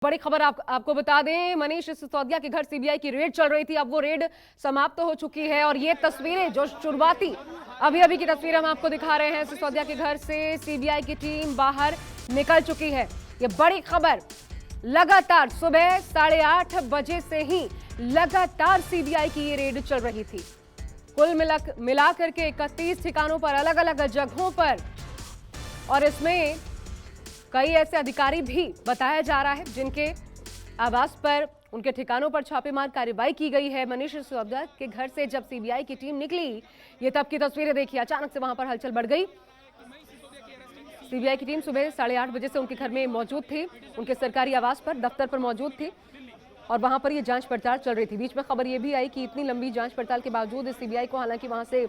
बड़ी खबर आपको बता दें, मनीष सिसोदिया के घर सीबीआई की रेड चल रही थी। अब वो रेड समाप्त हो चुकी है और ये तस्वीरें जो शुरुआती अभी की तस्वीर हम आपको दिखा रहे हैं। सिसोदिया के घर से सीबीआई की टीम बाहर निकल चुकी है। ये बड़ी खबर, लगातार सुबह 8:30 बजे से ही लगातार सीबीआई की ये रेड चल रही थी। कुल मिलाकर के 31 ठिकानों पर, अलग अलग जगहों पर, और इसमें कई ऐसे अधिकारी भी बताया जा रहा है जिनके आवास पर, उनके ठिकानों पर छापेमार कार्रवाई की गई है। मनीष सिसोदिया के घर से जब सीबीआई की टीम निकली, ये तब की तस्वीरें देखिए। अचानक से वहां पर हलचल बढ़ गई। सीबीआई की टीम सुबह 8:30 बजे से उनके घर में मौजूद थी, उनके सरकारी आवास पर, दफ्तर पर मौजूद थी और वहां पर ये जांच पड़ताल चल रही थी। बीच में खबर ये भी आई कि इतनी लंबी जांच पड़ताल के बावजूद सीबीआई को हालांकि वहां से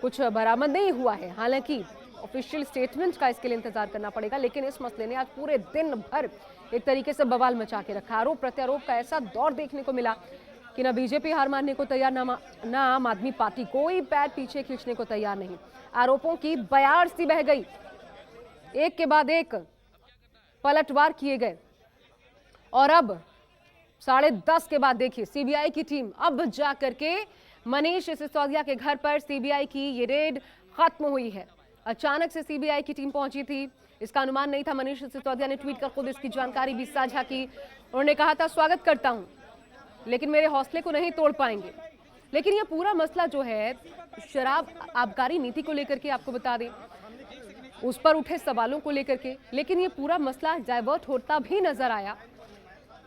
कुछ बरामद नहीं हुआ है। हालांकि ऑफिशियल स्टेटमेंट का इसके लिए इंतजार करना पड़ेगा, लेकिन इस मसले ने आज पूरे दिन भर एक तरीके से बवाल मचा के रखा। आरोप प्रत्यारोप का ऐसा दौर देखने को मिला कि ना बीजेपी हार मानने को तैयार, ना आम आदमी पार्टी, कोई पैर पीछे खींचने को तैयार नहीं। आरोपों की बयार सी बह गई, एक के बाद एक पलटवार किए गए और अब 10:30 के बाद देखिए सीबीआई की टीम अब जा करके मनीष सिसोदिया के घर पर सीबीआई की ये रेड खत्म हुई है। अचानक से सीबीआई की टीम पहुंची थी, इसका अनुमान नहीं था। मनीष सिसोदिया ने ट्वीट कर खुद इसकी जानकारी भी साझा की। उन्होंने कहा था, स्वागत करता हूं लेकिन मेरे हौसले को नहीं तोड़ पाएंगे। लेकिन यह पूरा मसला जो है शराब आबकारी नीति को लेकर के, आपको बता दें, उस पर उठे सवालों को लेकर के, लेकिन यह पूरा मसला डाइवर्ट होता भी नजर आया।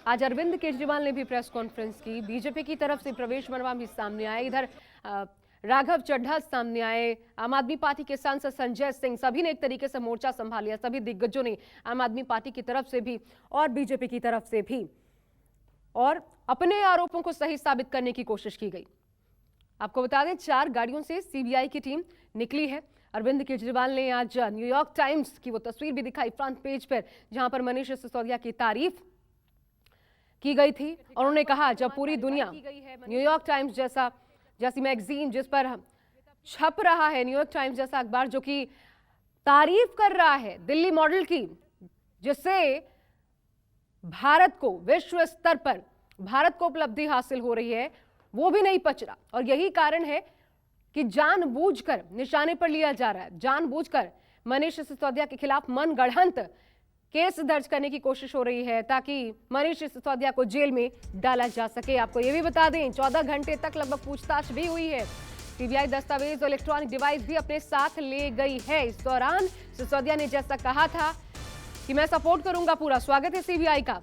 आज अरविंद केजरीवाल ने भी प्रेस कॉन्फ्रेंस की, बीजेपी की तरफ से प्रवेश वर्मा भी सामने आए, इधर राघव चड्ढा सामने आए, आम आदमी पार्टी के सांसद संजय सिंह, सभी ने एक तरीके से मोर्चा संभाल लिया। सभी दिग्गजों ने आम आदमी पार्टी की तरफ से भी और बीजेपी की तरफ से भी, और अपने आरोपों को सही साबित करने की कोशिश की गई। आपको बता दें, 4 गाड़ियों से सीबीआई की टीम निकली है। अरविंद केजरीवाल ने आज न्यूयॉर्क टाइम्स की वो तस्वीर भी दिखाई फ्रंट पेज पर, जहां पर मनीष सिसोदिया की तारीफ की गई थी और उन्होंने कहा, जब पूरी दुनिया न्यूयॉर्क टाइम्स जैसी मैगजीन, जिस पर छप रहा है, न्यूयॉर्क टाइम्स जैसा अखबार जो कि तारीफ कर रहा है दिल्ली मॉडल की, जिससे भारत को विश्व स्तर पर भारत को उपलब्धि हासिल हो रही है, वो भी नहीं पच रहा। और यही कारण है कि जानबूझकर निशाने पर लिया जा रहा है, जानबूझकर मनीष सिसोदिया के खिलाफ मनगढ़ंत केस दर्ज करने की कोशिश हो रही है ताकि मनीष सिसोदिया को जेल में डाला जा सके। आपको यह भी बता दें, 14 घंटे तक लगभग पूछताछ भी हुई है। सीबीआई दस्तावेज और इलेक्ट्रॉनिक डिवाइस भी अपने साथ ले गई है। इस दौरान सिसोदिया ने जैसा कहा था कि मैं सपोर्ट करूंगा, पूरा स्वागत है सीबीआई का,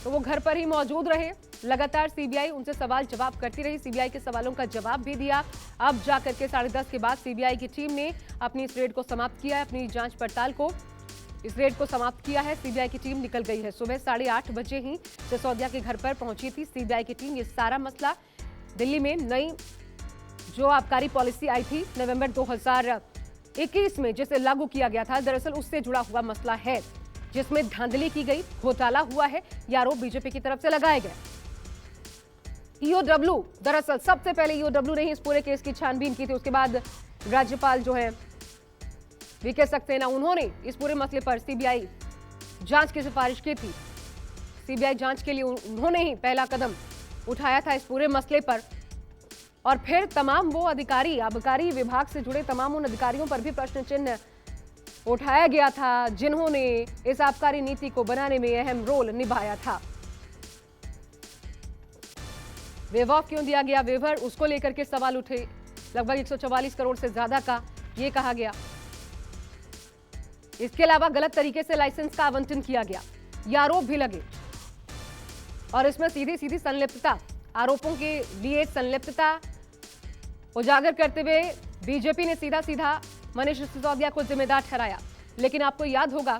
तो वो घर पर ही मौजूद रहे। लगातार सीबीआई उनसे सवाल जवाब करती रही, सीबीआई के सवालों का जवाब भी दिया। अब जाकर के 10:30 के बाद सीबीआई की टीम ने अपनी इस रेड को समाप्त किया है, अपनी जांच पड़ताल को, इस रेड को समाप्त किया है। सीबीआई की टीम निकल गई है। सुबह 8:30 बजे ही सिसोदिया के घर पर पहुंची थी सीबीआई की टीम। ये सारा मसला दिल्ली में नई जो आबकारी पॉलिसी आई थी नवंबर 2021 में, जिसे लागू किया गया था, दरअसल उससे जुड़ा हुआ मसला है, जिसमें धांधली की गई, घोटाला हुआ है, ये आरोप बीजेपी की तरफ से लगाए गए। ईओडब्ल्यू, दरअसल सबसे पहले ईओडब्ल्यू ने ही इस पूरे केस की छानबीन की थी। उसके बाद राज्यपाल जो है वीके सक्सेना, उन्होंने इस पूरे मसले पर सीबीआई जांच की सिफारिश की थी। सीबीआई जांच के लिए उन्होंने ही पहला कदम उठाया था इस पूरे मसले पर, और फिर तमाम वो अधिकारी, आबकारी विभाग से जुड़े तमाम उन अधिकारियों पर भी प्रश्न चिन्ह उठाया गया था जिन्होंने इस आबकारी नीति को बनाने में अहम रोल निभाया था। वेव ऑफ क्यों दिया गया, वेवर, उसको लेकर के सवाल उठे। लगभग 144 करोड़ से ज्यादा का ये कहा गया। इसके अलावा गलत तरीके से लाइसेंस का आवंटन किया गया, ये आरोप भी लगे। और इसमें सीधी सीधी संलिप्तता, आरोपों के लिए संलिप्तता उजागर करते हुए बीजेपी ने सीधा सीधा मनीष सिसोदिया को जिम्मेदार ठहराया। लेकिन आपको याद होगा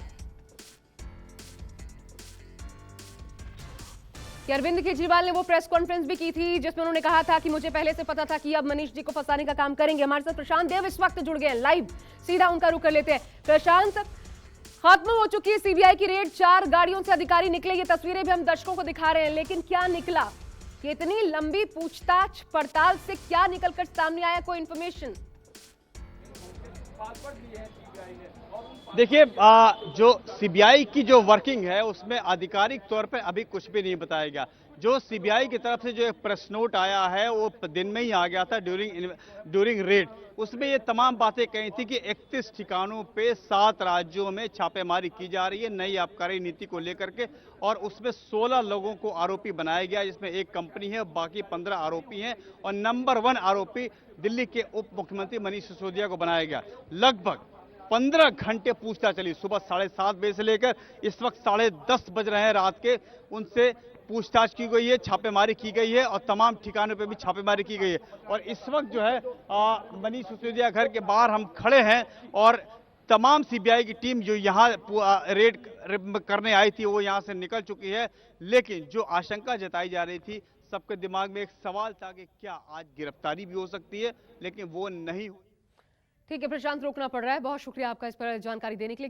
कि अरविंद केजरीवाल ने वो प्रेस कॉन्फ्रेंस भी की थी जिसमें उन्होंने कहा था कि मुझे पहले से पता था कि अब मनीष जी को फंसाने का काम करेंगे। हमारे साथ प्रशांत देव इस वक्त जुड़ गए हैं लाइव, सीधा उनका रुख कर लेते हैं। प्रशांत, खत्म हो चुकी है सीबीआई की रेड, 4 गाड़ियों से अधिकारी निकले, ये तस्वीरें भी हम दर्शकों को दिखा रहे हैं, लेकिन क्या निकला, कि इतनी लंबी पूछताछ पड़ताल से क्या निकलकर सामने आया, कोई इंफॉर्मेशन? देखिए, जो सीबीआई की जो वर्किंग है उसमें आधिकारिक तौर पर अभी कुछ भी नहीं बताया गया। जो सीबीआई की तरफ से जो एक प्रेस नोट आया है वो दिन में ही आ गया था ड्यूरिंग रेड। उसमें ये तमाम बातें कही थी कि 31 ठिकानों पे 7 राज्यों में छापेमारी की जा रही है नई आबकारी नीति को लेकर के, और उसमें 16 लोगों को आरोपी बनाया गया, जिसमें एक कंपनी है, बाकी 15 आरोपी हैं, और नंबर 1 आरोपी दिल्ली के उप मुख्यमंत्री मनीष सिसोदिया को बनाया गया। लगभग 15 घंटे पूछताछ चली, सुबह 7:30 बजे से लेकर इस वक्त 10:30 बज रहे हैं रात के। उनसे पूछताछ की गई है, छापेमारी की गई है, और तमाम ठिकानों पे भी छापेमारी की गई है। और इस वक्त जो है मनीष सिसोदिया घर के बाहर हम खड़े हैं, और तमाम सीबीआई की टीम जो यहाँ रेड करने आई थी वो यहाँ से निकल चुकी है। लेकिन जो आशंका जताई जा रही थी, सबके दिमाग में एक सवाल था कि क्या आज गिरफ्तारी भी हो सकती है, लेकिन वो नहीं हुई। ठीक है प्रशांत, रोकना पड़ रहा है। बहुत शुक्रिया आपका इस पर जानकारी देने के लिए।